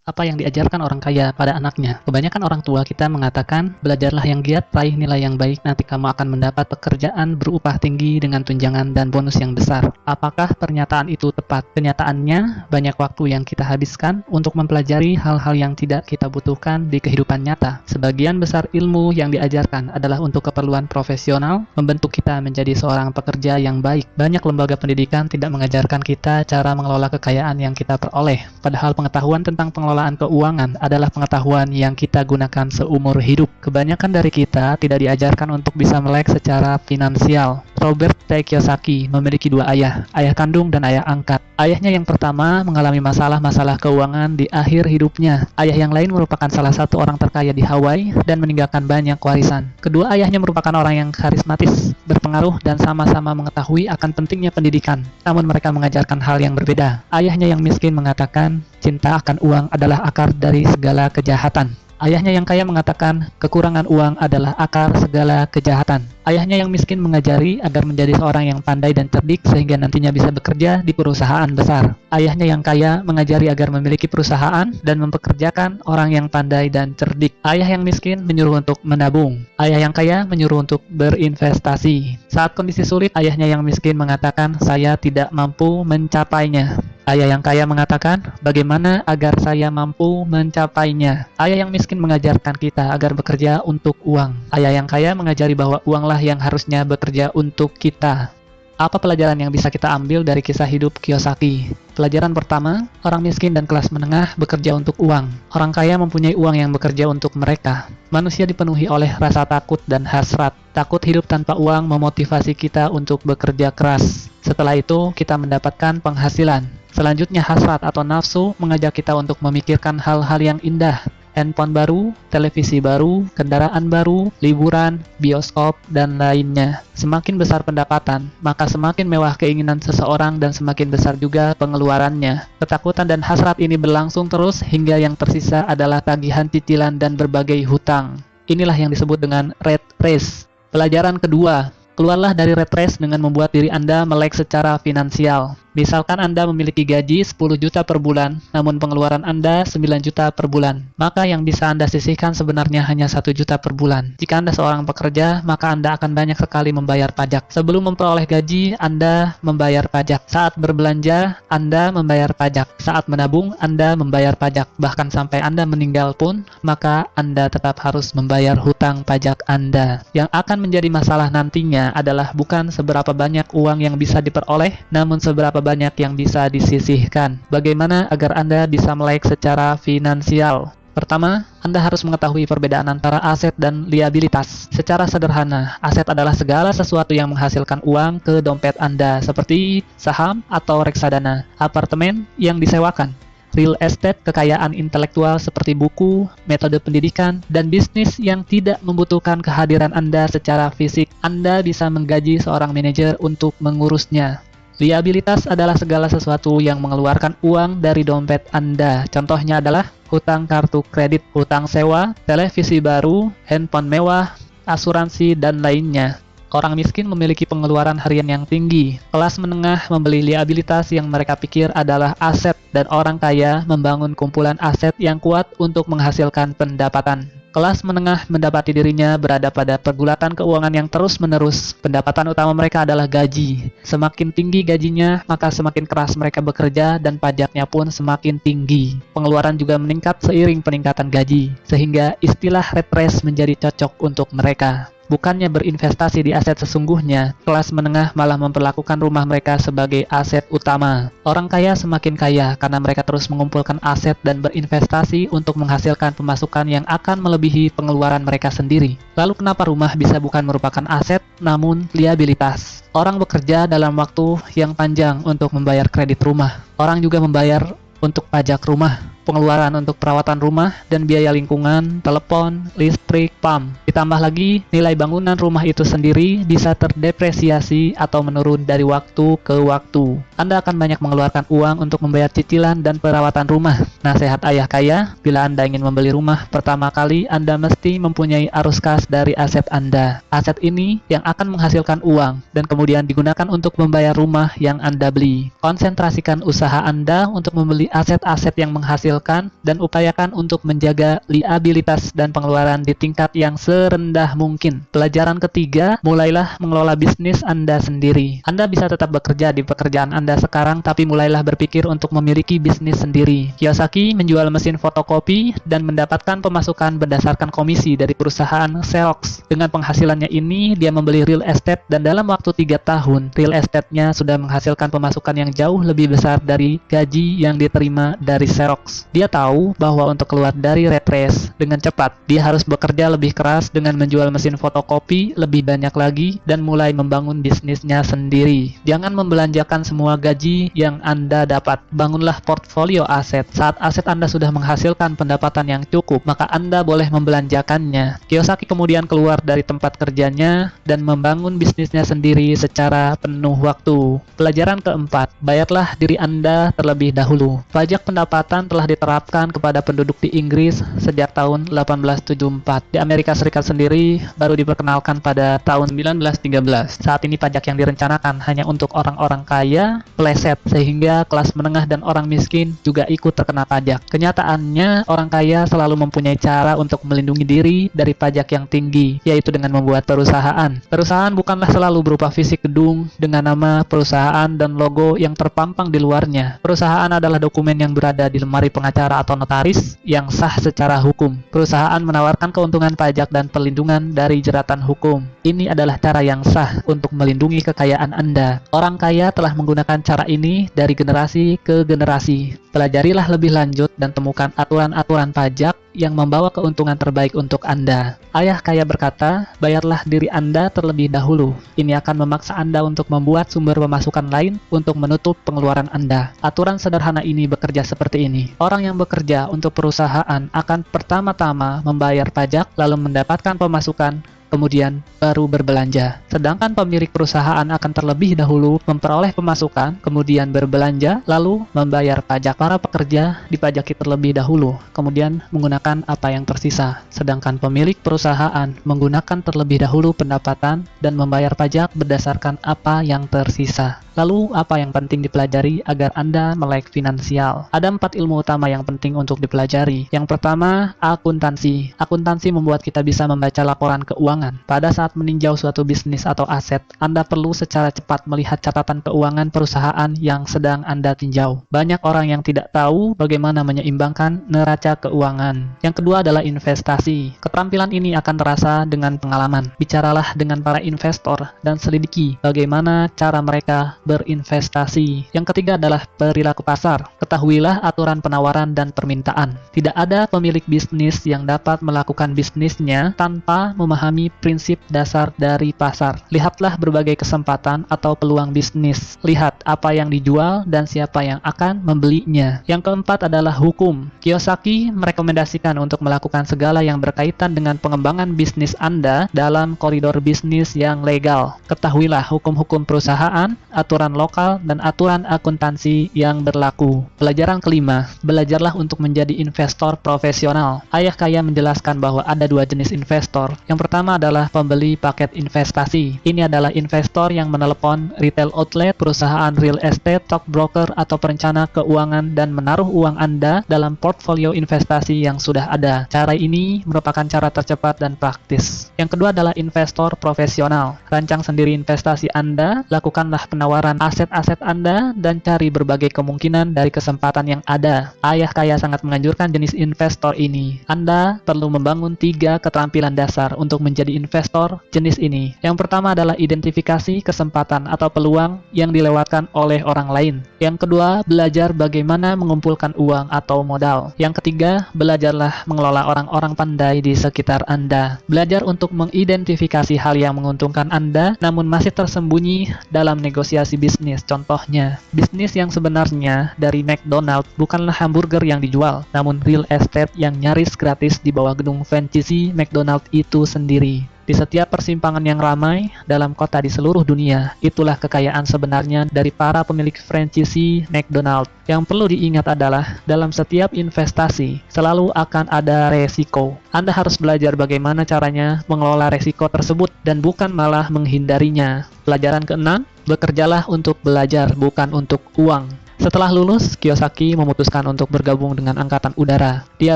Apa yang diajarkan orang kaya pada anaknya? Kebanyakan orang tua kita mengatakan, belajarlah yang giat, raih nilai yang baik, nanti kamu akan mendapat pekerjaan berupah tinggi dengan tunjangan dan bonus yang besar. Apakah pernyataan itu tepat? Kenyataannya, banyak waktu yang kita habiskan untuk mempelajari hal-hal yang tidak kita butuhkan di kehidupan nyata. Sebagian besar ilmu yang diajarkan adalah untuk keperluan profesional, membentuk kita menjadi seorang pekerja yang baik. Banyak lembaga pendidikan tidak mengajarkan kita cara mengelola kekayaan yang kita peroleh. Padahal pengetahuan tentang pengelolaan keuangan adalah pengetahuan yang kita gunakan seumur hidup. Kebanyakan dari kita tidak diajarkan untuk bisa melek secara finansial. Robert T. Kiyosaki memiliki dua ayah kandung dan ayah angkat. Ayahnya yang pertama mengalami masalah-masalah keuangan di akhir hidupnya. Ayah yang lain merupakan salah satu orang terkaya di Hawaii dan meninggalkan banyak warisan. Kedua ayahnya merupakan orang yang karismatis, berpengaruh, dan sama-sama mengetahui akan pentingnya pendidikan. Namun mereka mengajarkan hal yang berbeda. Ayahnya yang miskin mengatakan, cinta akan uang adalah akar dari segala kejahatan. Ayahnya yang kaya mengatakan, kekurangan uang adalah akar segala kejahatan. Ayahnya yang miskin mengajari agar menjadi seorang yang pandai dan cerdik sehingga nantinya bisa bekerja di perusahaan besar. Ayahnya yang kaya mengajari agar memiliki perusahaan dan mempekerjakan orang yang pandai dan cerdik. Ayah yang miskin menyuruh untuk menabung. Ayah yang kaya menyuruh untuk berinvestasi. Saat kondisi sulit, ayahnya yang miskin mengatakan, saya tidak mampu mencapainya. Ayah yang kaya mengatakan, bagaimana agar saya mampu mencapainya? Ayah yang miskin mengajarkan kita agar bekerja untuk uang. Ayah yang kaya mengajari bahwa uanglah yang harusnya bekerja untuk kita. Apa pelajaran yang bisa kita ambil dari kisah hidup Kiyosaki? Pelajaran pertama, orang miskin dan kelas menengah bekerja untuk uang. Orang kaya mempunyai uang yang bekerja untuk mereka. Manusia dipenuhi oleh rasa takut dan hasrat. Takut hidup tanpa uang memotivasi kita untuk bekerja keras. Setelah itu, kita mendapatkan penghasilan. Selanjutnya, hasrat atau nafsu mengajak kita untuk memikirkan hal-hal yang indah. Handphone baru, televisi baru, kendaraan baru, liburan, bioskop, dan lainnya. Semakin besar pendapatan, maka semakin mewah keinginan seseorang dan semakin besar juga pengeluarannya. Ketakutan dan hasrat ini berlangsung terus hingga yang tersisa adalah tagihan cicilan dan berbagai hutang. Inilah yang disebut dengan rat race. Pelajaran kedua, keluarlah dari rat race dengan membuat diri Anda melek secara finansial. Misalkan Anda memiliki gaji 10 juta per bulan, namun pengeluaran Anda 9 juta per bulan. Maka yang bisa Anda sisihkan sebenarnya hanya 1 juta per bulan. Jika Anda seorang pekerja, maka Anda akan banyak sekali membayar pajak. Sebelum memperoleh gaji, Anda membayar pajak. Saat berbelanja, Anda membayar pajak. Saat menabung, Anda membayar pajak. Bahkan sampai Anda meninggal pun, maka Anda tetap harus membayar hutang pajak Anda. Yang akan menjadi masalah nantinya adalah bukan seberapa banyak uang yang bisa diperoleh, namun seberapa banyak yang bisa disisihkan. Bagaimana agar Anda bisa melek secara finansial? Pertama, Anda harus mengetahui perbedaan antara aset dan liabilitas. Secara sederhana, aset adalah segala sesuatu yang menghasilkan uang ke dompet Anda, seperti saham atau reksadana, apartemen yang disewakan, real estate, kekayaan intelektual seperti buku, metode pendidikan, dan bisnis yang tidak membutuhkan kehadiran Anda secara fisik. Anda bisa menggaji seorang manajer untuk mengurusnya. Liabilitas adalah segala sesuatu yang mengeluarkan uang dari dompet Anda. Contohnya adalah hutang kartu kredit, hutang sewa, televisi baru, handphone mewah, asuransi, dan lainnya. Orang miskin memiliki pengeluaran harian yang tinggi. Kelas menengah membeli liabilitas yang mereka pikir adalah aset, dan orang kaya membangun kumpulan aset yang kuat untuk menghasilkan pendapatan. Kelas menengah mendapati dirinya berada pada pergulatan keuangan yang terus-menerus. Pendapatan utama mereka adalah gaji. Semakin tinggi gajinya, maka semakin keras mereka bekerja dan pajaknya pun semakin tinggi. Pengeluaran juga meningkat seiring peningkatan gaji, sehingga istilah rat race menjadi cocok untuk mereka. Bukannya berinvestasi di aset sesungguhnya, kelas menengah malah memperlakukan rumah mereka sebagai aset utama. Orang kaya semakin kaya karena mereka terus mengumpulkan aset dan berinvestasi untuk menghasilkan pemasukan yang akan melebihi pengeluaran mereka sendiri. Lalu kenapa rumah bisa bukan merupakan aset, namun liabilitas? Orang bekerja dalam waktu yang panjang untuk membayar kredit rumah. Orang juga membayar untuk pajak rumah, pengeluaran untuk perawatan rumah, dan biaya lingkungan, telepon, listrik, PAM. Ditambah lagi, nilai bangunan rumah itu sendiri bisa terdepresiasi atau menurun dari waktu ke waktu. Anda akan banyak mengeluarkan uang untuk membayar cicilan dan perawatan rumah. Nasihat ayah kaya, bila Anda ingin membeli rumah, pertama kali Anda mesti mempunyai arus kas dari aset Anda. Aset ini yang akan menghasilkan uang dan kemudian digunakan untuk membayar rumah yang Anda beli. Konsentrasikan usaha Anda untuk membeli aset-aset yang menghasilkan dan upayakan untuk menjaga liabilitas dan pengeluaran di tingkat yang serendah mungkin. Pelajaran ketiga, mulailah mengelola bisnis Anda sendiri. Anda bisa tetap bekerja di pekerjaan Anda sekarang, tapi mulailah berpikir untuk memiliki bisnis sendiri. Kiyosaki menjual mesin fotokopi dan mendapatkan pemasukan berdasarkan komisi dari perusahaan Xerox. Dengan penghasilannya ini, dia membeli real estate dan dalam waktu 3 tahun, real estate-nya sudah menghasilkan pemasukan yang jauh lebih besar dari gaji yang diterima dari Xerox. Dia tahu bahwa untuk keluar dari rat race dengan cepat, dia harus bekerja lebih keras dengan menjual mesin fotokopi lebih banyak lagi dan mulai membangun bisnisnya sendiri. Jangan membelanjakan semua gaji yang Anda dapat. Bangunlah portfolio aset. Saat aset Anda sudah menghasilkan pendapatan yang cukup, maka Anda boleh membelanjakannya. Kiyosaki kemudian keluar dari tempat kerjanya dan membangun bisnisnya sendiri secara penuh waktu. Pelajaran keempat, bayarlah diri Anda terlebih dahulu. Pajak pendapatan telah diterapkan kepada penduduk di Inggris sejak tahun 1874. Di Amerika Serikat sendiri baru diperkenalkan pada tahun 1913. Saat ini pajak yang direncanakan hanya untuk orang-orang kaya, peleset, sehingga kelas menengah dan orang miskin juga ikut terkena pajak. Kenyataannya, orang kaya selalu mempunyai cara untuk melindungi diri dari pajak yang tinggi, yaitu dengan membuat perusahaan. Perusahaan bukanlah selalu berupa fisik gedung dengan nama perusahaan dan logo yang terpampang di luarnya. Perusahaan adalah dokumen yang berada di lemari pengacara atau notaris yang sah secara hukum. Perusahaan menawarkan keuntungan pajak dan perlindungan dari jeratan hukum. Ini adalah cara yang sah untuk melindungi kekayaan Anda. Orang kaya telah menggunakan cara ini dari generasi ke generasi. Pelajarilah lebih lanjut dan temukan aturan-aturan pajak yang membawa keuntungan terbaik untuk Anda. Ayah kaya berkata, bayarlah diri Anda terlebih dahulu. Ini akan memaksa Anda untuk membuat sumber pemasukan lain untuk menutup pengeluaran Anda. Aturan sederhana ini bekerja seperti ini. Orang yang bekerja untuk perusahaan akan pertama-tama membayar pajak, lalu mendapatkan pemasukan, kemudian baru berbelanja. Sedangkan pemilik perusahaan akan terlebih dahulu memperoleh pemasukan, kemudian berbelanja, lalu membayar pajak. Para pekerja dipajaki terlebih dahulu, kemudian menggunakan apa yang tersisa. Sedangkan pemilik perusahaan menggunakan terlebih dahulu pendapatan dan membayar pajak berdasarkan apa yang tersisa. Lalu, apa yang penting dipelajari agar Anda melek finansial? Ada 4 ilmu utama yang penting untuk dipelajari. Yang pertama, akuntansi. Akuntansi membuat kita bisa membaca laporan keuangan. Pada saat meninjau suatu bisnis atau aset, Anda perlu secara cepat melihat catatan keuangan perusahaan yang sedang Anda tinjau. Banyak orang yang tidak tahu bagaimana menyeimbangkan neraca keuangan. Yang kedua adalah investasi. Keterampilan ini akan terasa dengan pengalaman. Bicaralah dengan para investor dan selidiki bagaimana cara mereka berinvestasi. Yang ketiga adalah perilaku pasar. Ketahuilah aturan penawaran dan permintaan. Tidak ada pemilik bisnis yang dapat melakukan bisnisnya tanpa memahami prinsip dasar dari pasar. Lihatlah berbagai kesempatan atau peluang bisnis. Lihat apa yang dijual dan siapa yang akan membelinya. Yang keempat adalah hukum. Kiyosaki merekomendasikan untuk melakukan segala yang berkaitan dengan pengembangan bisnis Anda dalam koridor bisnis yang legal. Ketahuilah hukum-hukum perusahaan, aturan lokal, dan aturan akuntansi yang berlaku. Pelajaran kelima, belajarlah untuk menjadi investor profesional. Ayah kaya menjelaskan bahwa ada 2 jenis investor. Yang pertama adalah pembeli paket investasi. Ini adalah investor yang menelepon retail outlet, perusahaan real estate, stockbroker, atau perencana keuangan dan menaruh uang Anda dalam portfolio investasi yang sudah ada. Cara ini merupakan cara tercepat dan praktis. Yang kedua adalah investor profesional. Rancang sendiri investasi Anda, lakukanlah penawaran aset-aset Anda, dan cari berbagai kemungkinan dari kesempatan yang ada. Ayah kaya sangat menganjurkan jenis investor ini. Anda perlu membangun 3 keterampilan dasar untuk menjadi menjadi investor jenis ini. Yang pertama adalah identifikasi kesempatan atau peluang yang dilewatkan oleh orang lain. Yang kedua, belajar bagaimana mengumpulkan uang atau modal. Yang ketiga, belajarlah mengelola orang-orang pandai di sekitar Anda. Belajar untuk mengidentifikasi hal yang menguntungkan Anda, namun masih tersembunyi dalam negosiasi bisnis. Contohnya, bisnis yang sebenarnya dari McDonald bukanlah hamburger yang dijual, namun real estate yang nyaris gratis di bawah gedung franchise McDonald itu sendiri. Di setiap persimpangan yang ramai dalam kota di seluruh dunia, itulah kekayaan sebenarnya dari para pemilik franchise McDonald. Yang perlu diingat adalah, dalam setiap investasi, selalu akan ada resiko. Anda harus belajar bagaimana caranya mengelola resiko tersebut, dan bukan malah menghindarinya. Pelajaran keenam, bekerjalah untuk belajar, bukan untuk uang. Setelah lulus, Kiyosaki memutuskan untuk bergabung dengan Angkatan Udara. Dia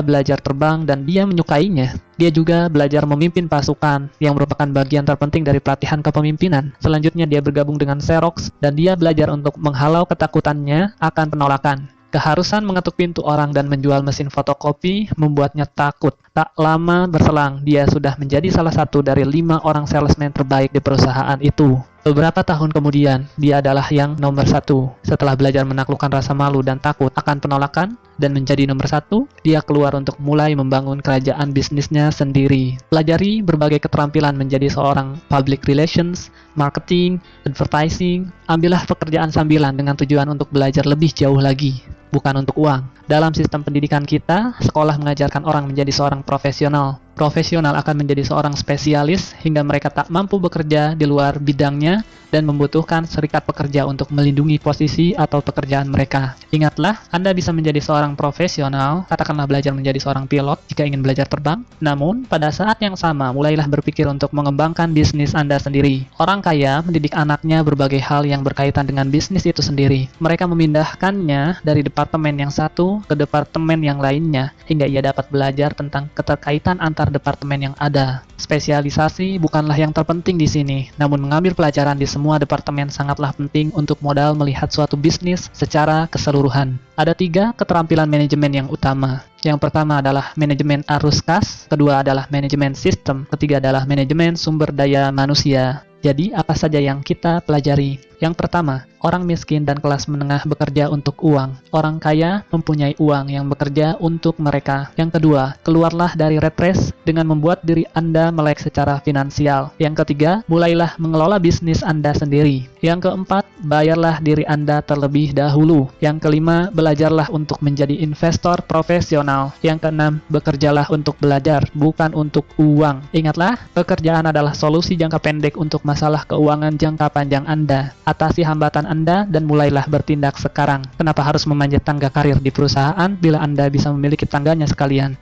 belajar terbang dan dia menyukainya. Dia juga belajar memimpin pasukan, yang merupakan bagian terpenting dari pelatihan kepemimpinan. Selanjutnya dia bergabung dengan Xerox, dan dia belajar untuk menghalau ketakutannya akan penolakan. Keharusan mengetuk pintu orang dan menjual mesin fotokopi membuatnya takut. Tak lama berselang, dia sudah menjadi salah satu dari 5 orang salesman terbaik di perusahaan itu. Beberapa tahun kemudian, dia adalah yang nomor 1. Setelah belajar menaklukkan rasa malu dan takut akan penolakan, dan menjadi nomor 1, dia keluar untuk mulai membangun kerajaan bisnisnya sendiri. Pelajari berbagai keterampilan menjadi seorang public relations, marketing, advertising. Ambillah pekerjaan sambilan dengan tujuan untuk belajar lebih jauh lagi, bukan untuk uang. Dalam sistem pendidikan kita, sekolah mengajarkan orang menjadi seorang profesional. Profesional akan menjadi seorang spesialis hingga mereka tak mampu bekerja di luar bidangnya dan membutuhkan serikat pekerja untuk melindungi posisi atau pekerjaan mereka. Ingatlah, Anda bisa menjadi seorang profesional, katakanlah belajar menjadi seorang pilot jika ingin belajar terbang. Namun, pada saat yang sama, mulailah berpikir untuk mengembangkan bisnis Anda sendiri. Orang kaya mendidik anaknya berbagai hal yang berkaitan dengan bisnis itu sendiri. Mereka memindahkannya dari departemen yang satu ke departemen yang lainnya, hingga ia dapat belajar tentang keterkaitan antar departemen yang ada. Spesialisasi bukanlah yang terpenting di sini, namun mengambil pelajaran di semua departemen sangatlah penting untuk modal melihat suatu bisnis secara keseluruhan. Ada 3 keterampilan manajemen yang utama. Yang pertama adalah manajemen arus kas, kedua adalah manajemen sistem, ketiga adalah manajemen sumber daya manusia. Jadi, apa saja yang kita pelajari? Yang pertama, orang miskin dan kelas menengah bekerja untuk uang. Orang kaya mempunyai uang yang bekerja untuk mereka. Yang kedua, keluarlah dari rat race dengan membuat diri Anda melek secara finansial. Yang ketiga, mulailah mengelola bisnis Anda sendiri. Yang keempat, bayarlah diri Anda terlebih dahulu. Yang kelima, belajarlah untuk menjadi investor profesional. Yang keenam, bekerjalah untuk belajar, bukan untuk uang. Ingatlah, pekerjaan adalah solusi jangka pendek untuk masalah keuangan jangka panjang Anda. Atasi hambatan Anda dan mulailah bertindak sekarang. Kenapa harus memanjat tangga karir di perusahaan bila Anda bisa memiliki tangganya sekalian?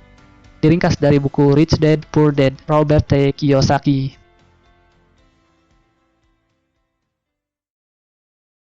Diringkas dari buku Rich Dad Poor Dad, Robert T. Kiyosaki.